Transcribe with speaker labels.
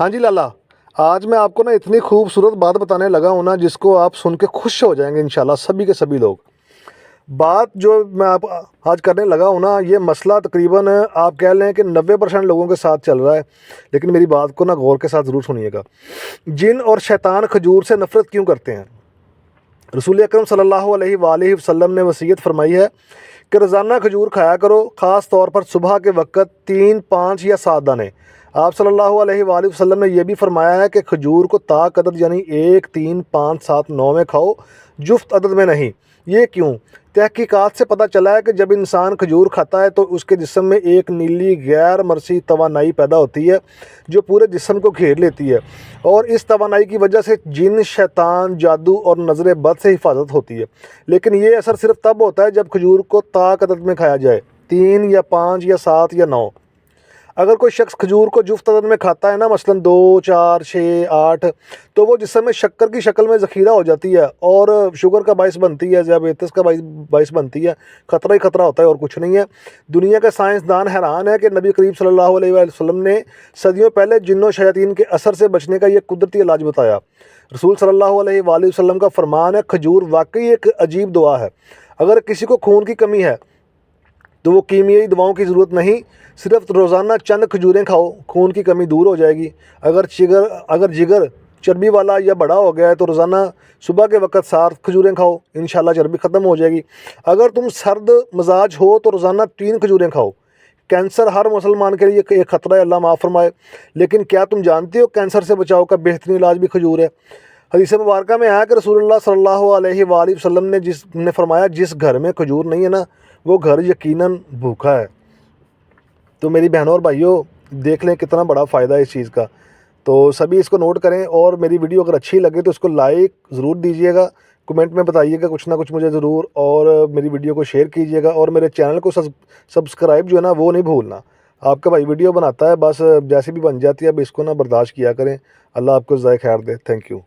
Speaker 1: ہاں جی لالا، آج میں آپ کو نا اتنی خوبصورت بات بتانے لگا ہوں نا جس کو آپ سن کے خوش ہو جائیں گے انشاءاللہ سبھی کے سبھی لوگ۔ بات جو میں آپ آج کرنے لگا ہوں نا، یہ مسئلہ تقریباً آپ کہہ لیں کہ 90% لوگوں کے ساتھ چل رہا ہے، لیکن میری بات کو نا غور کے ساتھ ضرور سنیے گا۔ جن اور شیطان کھجور سے نفرت کیوں کرتے ہیں؟ رسول اکرم صلی اللہ علیہ وآلہ وسلم نے وصیت فرمائی ہے کہ روزانہ کھجور کھایا کرو، خاص طور پر صبح کے وقت 3، 5 یا 7 دانے۔ آپ صلی اللہ علیہ وآلہ وسلم نے یہ بھی فرمایا ہے کہ کھجور کو طاق عدد یعنی 1، 3، 5، 7، 9 میں کھاؤ، جفت عدد میں نہیں۔ یہ کیوں؟ تحقیقات سے پتہ چلا ہے کہ جب انسان کھجور کھاتا ہے تو اس کے جسم میں ایک نیلی غیر مرئی توانائی پیدا ہوتی ہے جو پورے جسم کو گھیر لیتی ہے، اور اس توانائی کی وجہ سے جن، شیطان، جادو اور نظر بد سے حفاظت ہوتی ہے۔ لیکن یہ اثر صرف تب ہوتا ہے جب کھجور کو طاق عدد میں کھایا جائے، 3 یا 5 یا 7 یا 9۔ اگر کوئی شخص کھجور کو جفت عدد میں کھاتا ہے نا، مثلاً 2، 4، 6، 8، تو وہ جسم میں شکر کی شکل میں ذخیرہ ہو جاتی ہے اور شوگر کا باعث بنتی ہے، ذیابیطس کا باعث بنتی ہے۔ خطرہ ہی خطرہ ہوتا ہے اور کچھ نہیں ہے۔ دنیا کے سائنسدان حیران ہے کہ نبی کریم صلی اللہ علیہ وآلہ وسلم نے صدیوں پہلے جن و شیاطین کے اثر سے بچنے کا یہ قدرتی علاج بتایا۔ رسول صلی اللہ علیہ وآلہ وسلم کا فرمان ہے، کھجور واقعی ایک عجیب دعا ہے۔ اگر کسی کو خون کی کمی ہے تو وہ کیمیائی دواؤں کی ضرورت نہیں، صرف روزانہ چند کھجوریں کھاؤ، خون کی کمی دور ہو جائے گی۔ اگر جگر چربی والا یا بڑا ہو گیا ہے تو روزانہ صبح کے وقت 7 کھجوریں کھاؤ، انشاءاللہ چربی ختم ہو جائے گی۔ اگر تم سرد مزاج ہو تو روزانہ 3 کھجوریں کھاؤ۔ کینسر ہر مسلمان کے لیے ایک خطرہ ہے، اللہ معاف فرمائے، لیکن کیا تم جانتے ہو کینسر سے بچاؤ کا بہترین علاج بھی کھجور ہے؟ حدیث مبارکہ میں آیا کہ رسول اللہ صلی اللہ علیہ وآلہ وسلم نے فرمایا، جس گھر میں کھجور نہیں ہے نا، وہ گھر یقیناً بھوکا ہے۔ تو میری بہنوں اور بھائیوں، دیکھ لیں کتنا بڑا فائدہ ہے اس چیز کا۔ تو سبھی اس کو نوٹ کریں، اور میری ویڈیو اگر اچھی لگے تو اس کو لائک ضرور دیجیے گا، کمنٹ میں بتائیے گا کچھ نہ کچھ مجھے ضرور، اور میری ویڈیو کو شیئر کیجیے گا، اور میرے چینل کو سبسکرائب جو ہے نا وہ نہیں بھولنا۔ آپ کا بھائی ویڈیو بناتا ہے، بس جیسے بھی بن جاتی ہے، اب اس کو نا برداشت کیا کریں۔ اللہ آپ کو جزائے خیر دے۔ Thank you.